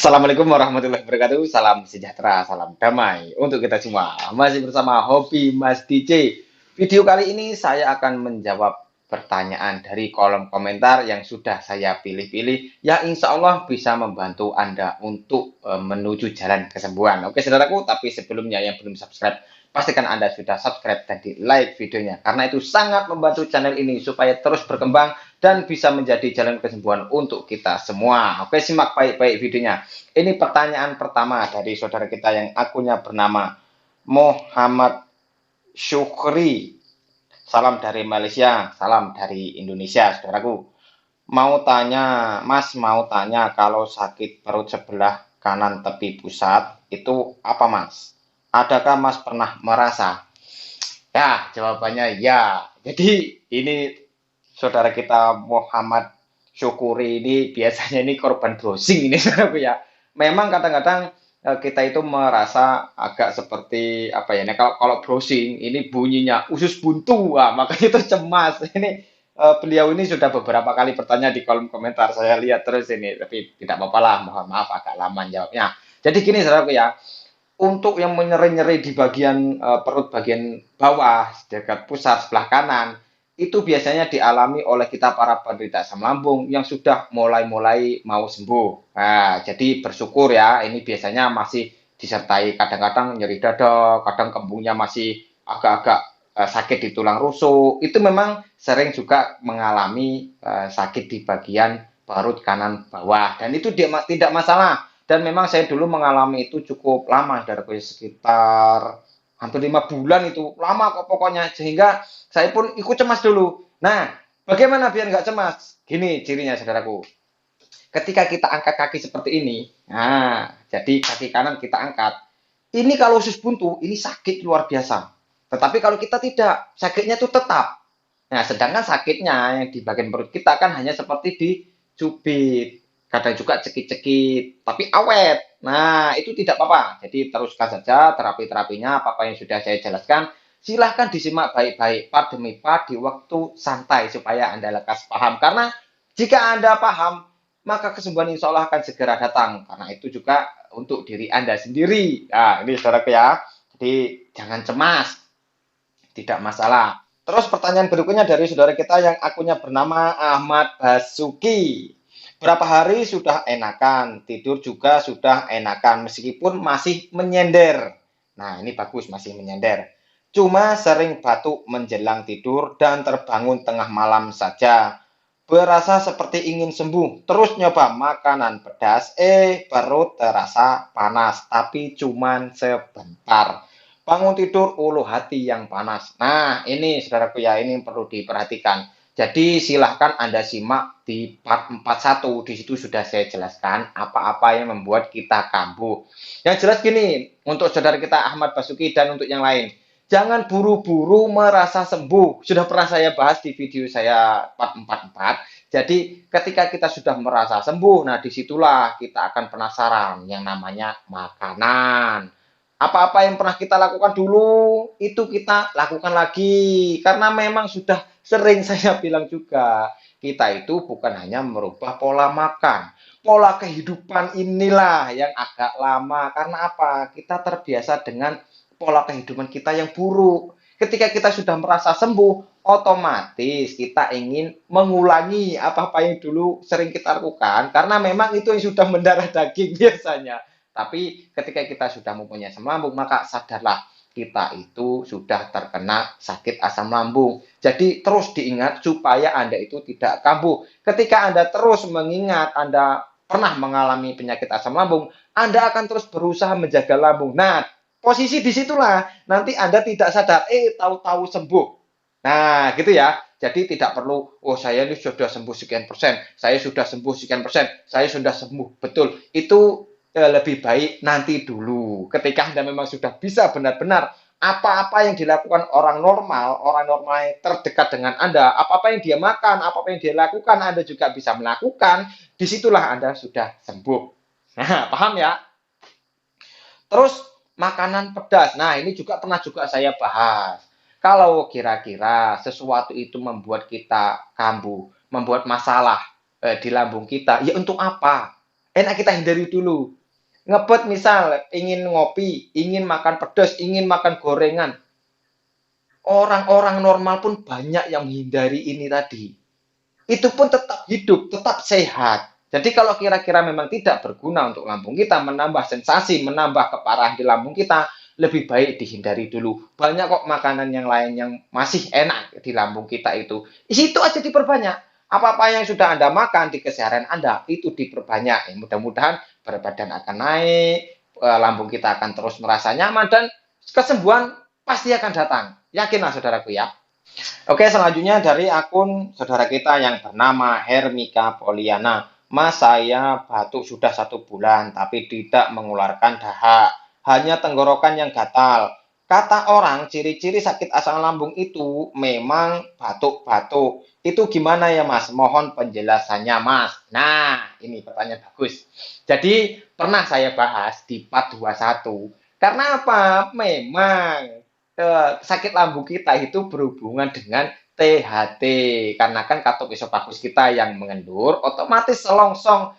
Assalamualaikum warahmatullahi wabarakatuh. Salam sejahtera, salam damai untuk kita semua. Masih bersama Hobi Mas DJ. Video kali ini saya akan menjawab pertanyaan dari kolom komentar yang sudah saya pilih-pilih, yang insya Allah bisa membantu Anda untuk menuju jalan kesembuhan. Oke, saudaraku, tapi sebelumnya yang belum subscribe, pastikan Anda sudah subscribe dan di like videonya. Karena itu sangat membantu channel ini supaya terus berkembang dan bisa menjadi jalan kesembuhan untuk kita semua. Oke, simak baik-baik videonya. Ini pertanyaan pertama dari saudara kita yang akunnya bernama Muhammad Syukri. Salam dari Malaysia, salam dari Indonesia, saudaraku. Mau tanya kalau sakit perut sebelah kanan tepi pusat, itu apa Mas? Adakah Mas pernah merasa? Ya, jawabannya ya. Jadi ini saudara kita Muhammad Syukuri ini biasanya ini korban browsing ini saudaraku ya. Memang kadang-kadang kita itu merasa agak seperti apa ya? Nah, kalau browsing ini bunyinya usus buntu, wah, makanya itu cemas. Ini beliau ini sudah beberapa kali bertanya di kolom komentar. Saya lihat terus ini, tapi tidak apa-apa lah. Mohon maaf agak lama jawabnya. Jadi gini saudaraku ya, untuk yang menyeri-nyeri di bagian perut bagian bawah dekat pusat sebelah kanan itu biasanya dialami oleh kita para penderita asam lambung yang sudah mulai-mulai mau sembuh. Nah, jadi bersyukur ya, ini biasanya masih disertai kadang-kadang nyeri dada, kadang kembungnya masih agak-agak sakit di tulang rusuk. Itu memang sering juga mengalami sakit di bagian perut kanan bawah dan itu tidak masalah. Dan memang saya dulu mengalami itu cukup lama, dari sekitar hampir 5 bulan, itu lama kok pokoknya, sehingga saya pun ikut cemas dulu. Nah, bagaimana biar nggak cemas? Gini cirinya saudaraku, ketika kita angkat kaki seperti ini, nah jadi kaki kanan kita angkat, ini kalau usus buntu ini sakit luar biasa. Tetapi kalau kita tidak, sakitnya itu tetap. Nah, sedangkan sakitnya yang di bagian perut kita kan hanya seperti dicubit, kadang juga cekit-cekit, tapi awet. Nah, itu tidak apa-apa. Jadi teruskan saja terapi-terapinya, apa-apa yang sudah saya jelaskan. Silahkan disimak baik-baik, part demi part di waktu santai supaya Anda lekas paham. Karena jika Anda paham, maka kesembuhan insya Allah akan segera datang. Karena itu juga untuk diri Anda sendiri. Nah, ini saudara ya. Jadi jangan cemas, tidak masalah. Terus pertanyaan berikutnya dari saudara kita yang akunnya bernama Ahmad Basuki. Berapa hari sudah enakan, tidur juga sudah enakan meskipun masih menyender. Nah, ini bagus masih menyender. Cuma sering batuk menjelang tidur dan terbangun tengah malam saja. Berasa seperti ingin sembuh. Terus nyoba makanan pedas, perut terasa panas, tapi cuman sebentar. Bangun tidur, ulu hati yang panas. Nah, ini saudaraku ya, ini perlu diperhatikan. Jadi silahkan Anda simak di part 41. Di situ sudah saya jelaskan apa-apa yang membuat kita kambuh. Yang jelas gini, untuk saudara kita Ahmad Basuki dan untuk yang lain, jangan buru-buru merasa sembuh. Sudah pernah saya bahas di video saya part 44. Jadi ketika kita sudah merasa sembuh, nah disitulah kita akan penasaran yang namanya makanan. Apa-apa yang pernah kita lakukan dulu, itu kita lakukan lagi. Karena memang sudah sering saya bilang juga, kita itu bukan hanya merubah pola makan. Pola kehidupan inilah yang agak lama. Karena apa? Kita terbiasa dengan pola kehidupan kita yang buruk. Ketika kita sudah merasa sembuh, otomatis kita ingin mengulangi apa-apa yang dulu sering kita lakukan. Karena memang itu yang sudah mendarah daging biasanya. Tapi ketika kita sudah mempunyai asam lambung, maka sadarlah kita itu sudah terkena sakit asam lambung. Jadi terus diingat supaya Anda itu tidak kambuh. Ketika Anda terus mengingat Anda pernah mengalami penyakit asam lambung, Anda akan terus berusaha menjaga lambung. Nah, posisi disitulah nanti Anda tidak sadar, tahu-tahu sembuh. Nah, gitu ya. Jadi tidak perlu, oh saya ini sudah sembuh sekian persen, saya sudah sembuh sekian persen, saya sudah sembuh. Betul, itu lebih baik nanti dulu. Ketika Anda memang sudah bisa benar-benar apa-apa yang dilakukan orang normal yang terdekat dengan Anda, apa-apa yang dia makan, apa-apa yang dia lakukan, Anda juga bisa melakukan, disitulah Anda sudah sembuh. Nah, paham ya? Terus makanan pedas. Nah, ini juga pernah juga saya bahas. Kalau kira-kira sesuatu itu membuat kita kambuh, membuat masalah di lambung kita, ya untuk apa? enak kita hindari dulu. Ngebet misal, ingin ngopi, ingin makan pedas, ingin makan gorengan. Orang-orang normal pun banyak yang menghindari ini tadi. Itu pun tetap hidup, tetap sehat. Jadi kalau kira-kira memang tidak berguna untuk lambung kita, menambah sensasi, menambah keparahan di lambung kita, lebih baik dihindari dulu. Banyak kok makanan yang lain yang masih enak di lambung kita itu. Di situ aja diperbanyak. Apa-apa yang sudah Anda makan di keseharian Anda, itu diperbanyak. Ya, mudah-mudahan berat badan akan naik, lambung kita akan terus merasa nyaman, dan kesembuhan pasti akan datang. Yakinlah saudaraku ya. Oke, selanjutnya dari akun saudara kita yang bernama Hermika Poliana. Mas, saya batuk sudah 1 bulan, tapi tidak mengeluarkan dahak. Hanya tenggorokan yang gatal. Kata orang, ciri-ciri sakit asam lambung itu memang batuk-batuk. Itu gimana ya, Mas? Mohon penjelasannya, Mas. Nah, ini pertanyaan bagus. Jadi, pernah saya bahas di part 21. Karena apa? Memang sakit lambung kita itu berhubungan dengan THT, karena kan katup esofagus kita yang mengendur, otomatis selongsong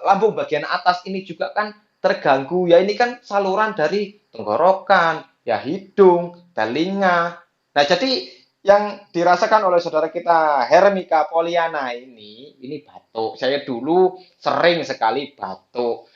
lambung bagian atas ini juga kan terganggu. Ya ini kan saluran dari tenggorokan, ya hidung, telinga. Nah jadi yang dirasakan oleh saudara kita Hermika Poliana ini batuk. Saya dulu sering sekali batuk.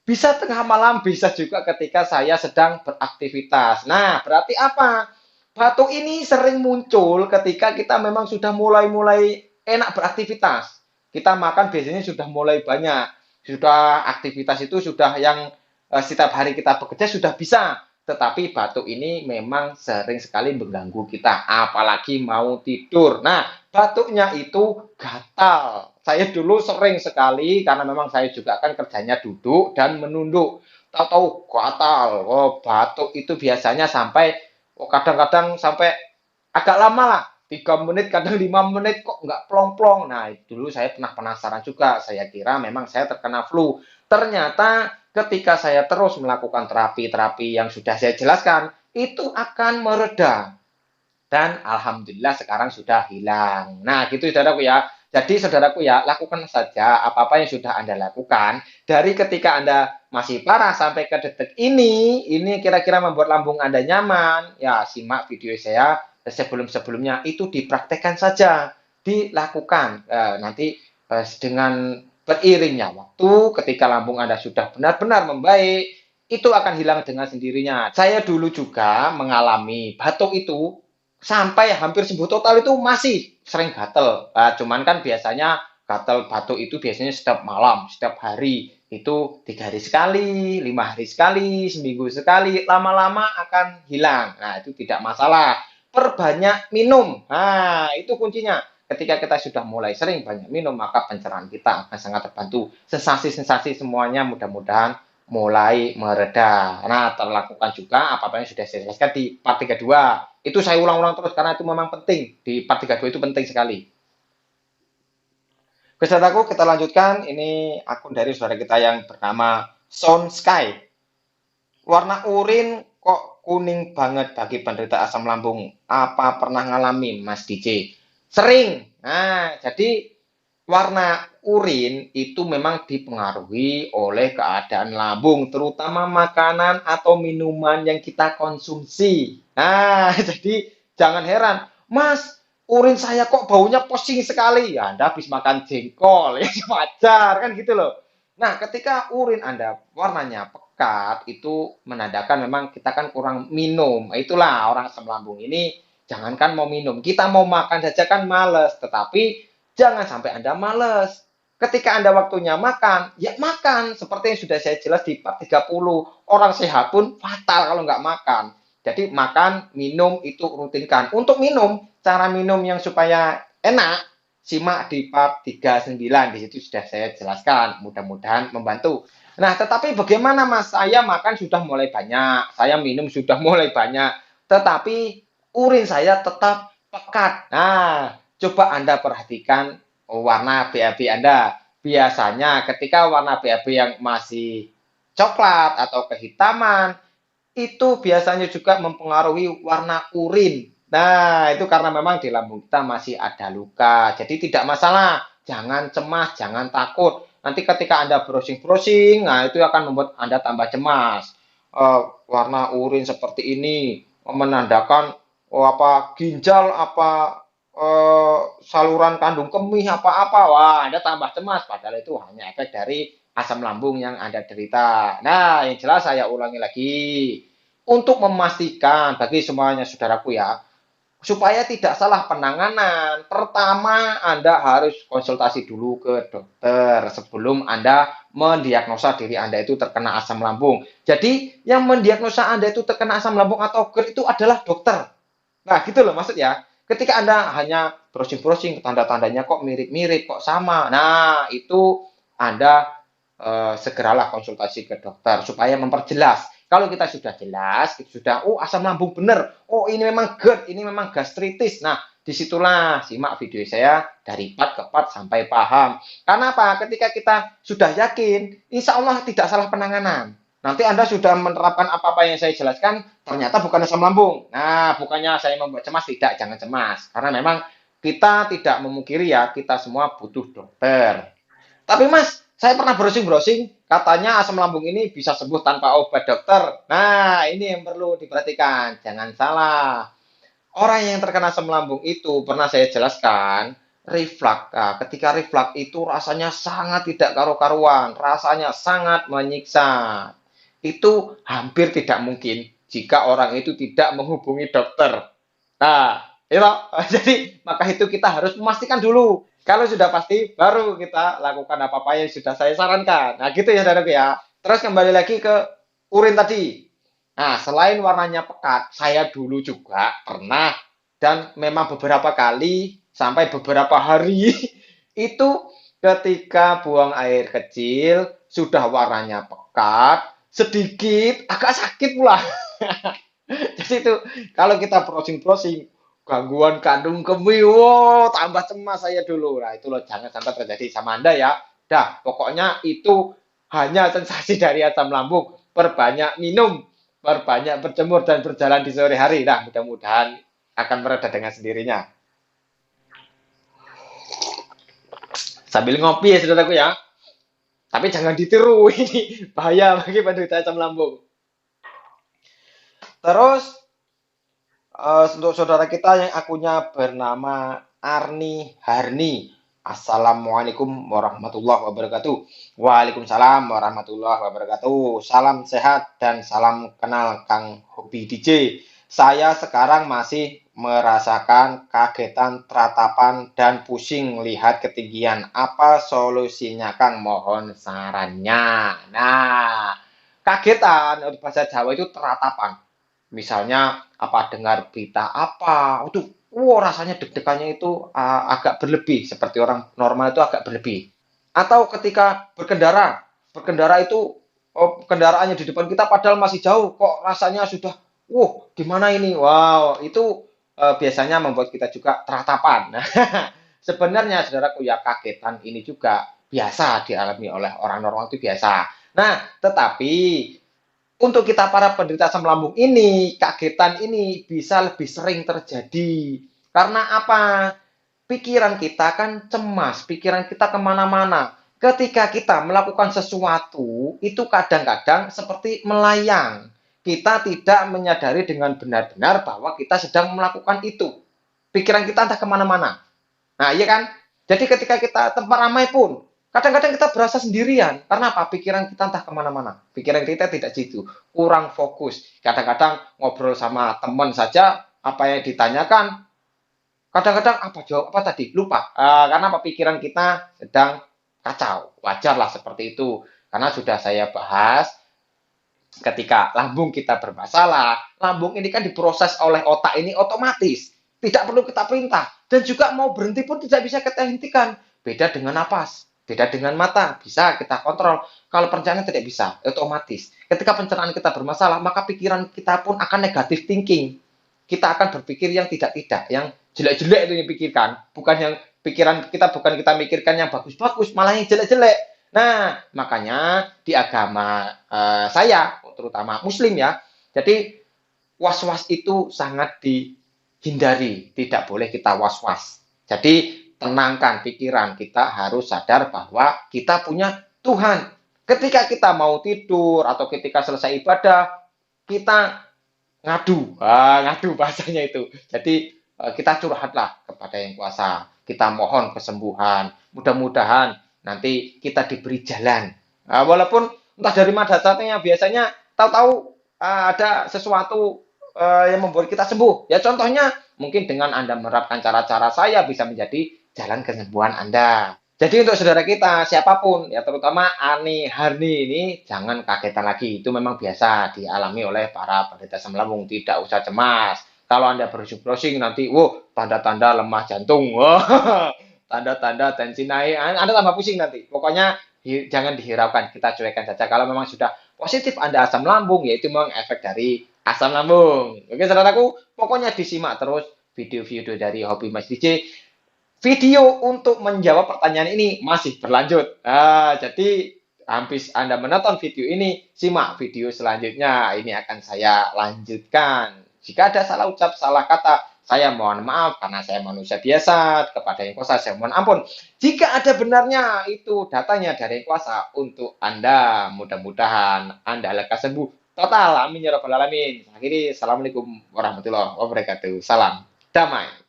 Bisa tengah malam, bisa juga ketika saya sedang beraktivitas. Nah, berarti apa? Batuk ini sering muncul ketika kita memang sudah mulai-mulai enak beraktivitas. Kita makan biasanya sudah mulai banyak. Sudah aktivitas itu sudah yang setiap hari kita bekerja sudah bisa. Tetapi batuk ini memang sering sekali mengganggu kita. Apalagi mau tidur. Nah, batuknya itu gatal. Saya dulu sering sekali karena memang saya juga kan kerjanya duduk dan menunduk. Tahu-tahu gatal. Oh, batuk itu biasanya sampai kadang-kadang sampai agak lama lah. 3 menit, kadang 5 menit kok nggak plong-plong. Nah, dulu saya pernah penasaran juga. Saya kira memang saya terkena flu. Ternyata ketika saya terus melakukan terapi-terapi yang sudah saya jelaskan, itu akan mereda. Dan alhamdulillah sekarang sudah hilang. Nah, gitu saudaraku ya. Jadi saudaraku ya, lakukan saja apa-apa yang sudah Anda lakukan. Dari ketika Anda masih parah sampai ke detik ini kira-kira membuat lambung Anda nyaman. Ya, simak video saya sebelum-sebelumnya, itu dipraktekkan saja. Dilakukan. Nanti dengan beriringnya waktu, ketika lambung Anda sudah benar-benar membaik, itu akan hilang dengan sendirinya. Saya dulu juga mengalami batuk itu sampai hampir sembuh total itu masih sering gatel. Nah, cuman kan biasanya gatel batuk itu biasanya setiap malam, setiap hari. Itu 3 hari sekali, 5 hari sekali, seminggu sekali, lama-lama akan hilang. Nah, itu tidak masalah. Perbanyak minum. Nah, itu kuncinya. Ketika kita sudah mulai sering banyak minum, maka pencernaan kita akan sangat terbantu. Sensasi-sensasi semuanya mudah-mudahan mulai mereda. Nah, terlakukan juga apa-apa yang sudah saya jelaskan di part 32. Itu saya ulang-ulang terus karena itu memang penting. Di part 32 itu penting sekali. Oke, saudaraku, kita lanjutkan. Ini akun dari saudara kita yang bernama Sound Sky. Warna urin kok kuning banget bagi penderita asam lambung. Apa pernah ngalamin, Mas DJ? Sering. Nah, jadi warna urin itu memang dipengaruhi oleh keadaan lambung, terutama makanan atau minuman yang kita konsumsi. Nah, jadi jangan heran, Mas, urin saya kok baunya pusing sekali. Ya, Anda habis makan jengkol, ya wajar kan gitu loh. Nah, ketika urin Anda warnanya pekat, itu menandakan memang kita kan kurang minum. Itulah orang asam lambung ini, jangankan mau minum, kita mau makan saja kan males. Tetapi jangan sampai Anda males. Ketika Anda waktunya makan, ya makan. Seperti yang sudah saya jelas di part 30. Orang sehat pun fatal kalau nggak makan. Jadi makan, minum itu rutinkan. Untuk minum, cara minum yang supaya enak, simak di part 39. Di situ sudah saya jelaskan. Mudah-mudahan membantu. Nah, tetapi bagaimana Mas? Saya makan sudah mulai banyak. Saya minum sudah mulai banyak. Tetapi urin saya tetap pekat. Nah, coba Anda perhatikan warna BAB Anda. Biasanya ketika warna BAB yang masih coklat atau kehitaman, itu biasanya juga mempengaruhi warna urin. Nah, itu karena memang di lambung kita masih ada luka. Jadi tidak masalah. Jangan cemas, jangan takut. Nanti ketika Anda browsing-browsing, nah itu akan membuat Anda tambah cemas. Warna urin seperti ini menandakan apa ginjal apa saluran kandung kemih apa-apa. Wah, Anda tambah cemas padahal itu hanya efek dari asam lambung yang Anda derita. Nah, yang jelas saya ulangi lagi. Untuk memastikan bagi semuanya saudaraku ya, supaya tidak salah penanganan, pertama Anda harus konsultasi dulu ke dokter sebelum Anda mendiagnosa diri Anda itu terkena asam lambung. Jadi, yang mendiagnosa Anda itu terkena asam lambung atau GERD itu adalah dokter. Nah, gitu loh maksudnya. Ketika Anda hanya browsing-browsing, tanda-tandanya kok mirip-mirip, kok sama. Nah, itu Anda segeralah konsultasi ke dokter supaya memperjelas. Kalau kita sudah jelas, kita sudah, oh asam lambung benar, oh ini memang GERD, ini memang gastritis. Nah, disitulah simak video saya dari part ke part sampai paham. Karena apa? Ketika kita sudah yakin, insya Allah tidak salah penanganan. Nanti Anda sudah menerapkan apa-apa yang saya jelaskan, ternyata bukan asam lambung. Nah, bukannya saya membuat cemas, tidak, jangan cemas. Karena memang kita tidak memungkiri ya, kita semua butuh dokter. Tapi Mas, saya pernah browsing-browsing, katanya asam lambung ini bisa sembuh tanpa obat dokter. Nah, ini yang perlu diperhatikan. Jangan salah. Orang yang terkena asam lambung itu pernah saya jelaskan, reflux. Nah, ketika reflux itu rasanya sangat tidak karu-karuan, rasanya sangat menyiksa. Itu hampir tidak mungkin jika orang itu tidak menghubungi dokter. Nah, itu jadi maka itu kita harus memastikan dulu. Kalau sudah pasti, baru kita lakukan apa-apa yang sudah saya sarankan. Nah, gitu ya, saudaraku ya. Terus kembali lagi ke urin tadi. Nah, selain warnanya pekat, saya dulu juga pernah dan memang beberapa kali sampai beberapa hari itu ketika buang air kecil sudah warnanya pekat, sedikit agak sakit pula. Jadi itu kalau kita browsing-browsing gangguan kandung kemih, wow, tambah cemas saya dulu. Nah, itu loh jangan sampai terjadi sama Anda ya. Dah, pokoknya itu hanya sensasi dari asam lambung. Perbanyak minum, perbanyak berjemur dan berjalan di sore hari. Nah, mudah-mudahan akan mereda dengan sendirinya. Sambil ngopi ya, saudaraku ya. Tapi jangan ditiru, ini bahaya bagi penderita asam lambung. Terus untuk saudara kita yang akunnya bernama Arni Harni. Assalamualaikum warahmatullahi wabarakatuh. Waalaikumsalam warahmatullahi wabarakatuh. Salam sehat dan salam kenal Kang Hobi DJ. Saya sekarang masih merasakan kagetan, teratapan, dan pusing lihat ketinggian. Apa solusinya, Kang? Mohon sarannya. Nah, kagetan bahasa Jawa itu teratapan. Misalnya apa dengar berita apa, itu rasanya deg-degannya itu agak berlebih seperti orang normal itu agak berlebih. Atau ketika berkendara, berkendara itu kendaraannya di depan kita padahal masih jauh kok rasanya sudah gimana ini? Wow, itu biasanya membuat kita juga teratapan. Nah, sebenarnya saudaraku ya kagetan ini juga biasa dialami oleh orang normal itu biasa. Nah, tetapi untuk kita para penderita asam lambung ini, kagetan ini bisa lebih sering terjadi. Karena apa? Pikiran kita kan cemas, pikiran kita kemana-mana. Ketika kita melakukan sesuatu, itu kadang-kadang seperti melayang. Kita tidak menyadari dengan benar-benar bahwa kita sedang melakukan itu. Pikiran kita entah kemana-mana. Nah, iya kan? Jadi ketika kita tempat ramai pun, kadang-kadang kita berasa sendirian. Karena apa? Pikiran kita entah kemana-mana. Pikiran kita tidak situ. Kurang fokus. Kadang-kadang ngobrol sama teman saja, apa yang ditanyakan, kadang-kadang apa jawab apa tadi? Lupa. Karena apa? Pikiran kita sedang kacau. Wajarlah seperti itu. Karena sudah saya bahas, ketika lambung kita bermasalah, lambung ini kan diproses oleh otak ini otomatis. Tidak perlu kita perintah. Dan juga mau berhenti pun tidak bisa kita hentikan. Beda dengan napas, beda dengan mata, bisa kita kontrol. Kalau pencernaan tidak bisa, otomatis. Ketika pencernaan kita bermasalah, maka pikiran kita pun akan negatif thinking. Kita akan berpikir yang tidak-tidak, yang jelek-jelek itu yang pikirkan. Bukan yang pikiran kita, bukan kita mikirkan yang bagus-bagus, malah yang jelek-jelek. Nah, makanya di agama saya, terutama Muslim ya, jadi was-was itu sangat dihindari, tidak boleh kita was-was. Jadi tenangkan pikiran. Kita harus sadar bahwa kita punya Tuhan. Ketika kita mau tidur atau ketika selesai ibadah, kita ngadu, ngadu bahasanya itu. Jadi kita curhatlah kepada Yang Kuasa. Kita mohon kesembuhan. Mudah-mudahan nanti kita diberi jalan. Walaupun entah dari mana datangnya, biasanya tahu-tahu ada sesuatu yang membuat kita sembuh. Ya contohnya mungkin dengan Anda menerapkan cara-cara saya bisa menjadi jalan kesembuhan Anda. Jadi untuk saudara kita, siapapun, ya terutama Ani Harni ini, jangan kagetan lagi. Itu memang biasa dialami oleh para penderita asam lambung. Tidak usah cemas. Kalau Anda browsing-browsing nanti, tanda-tanda lemah jantung. Tanda-tanda tensi naik. Anda tambah pusing nanti. Pokoknya jangan dihiraukan. Kita cuekan saja. Kalau memang sudah positif Anda asam lambung, yaitu memang efek dari asam lambung. Oke, saudaraku, pokoknya disimak terus video-video dari Hobi Mas DJ. Video untuk menjawab pertanyaan ini masih berlanjut. Jadi habis Anda menonton video ini, simak video selanjutnya. Ini akan saya lanjutkan. Jika ada salah ucap, salah kata, saya mohon maaf karena saya manusia biasa. Kepada Yang Kuasa saya mohon ampun. Jika ada benarnya, itu datanya dari Yang Kuasa untuk Anda. Mudah-mudahan Anda lekas sembuh total. Amin ya rabbal alamin. Akhiri, assalamualaikum warahmatullahi wabarakatuh. Salam damai.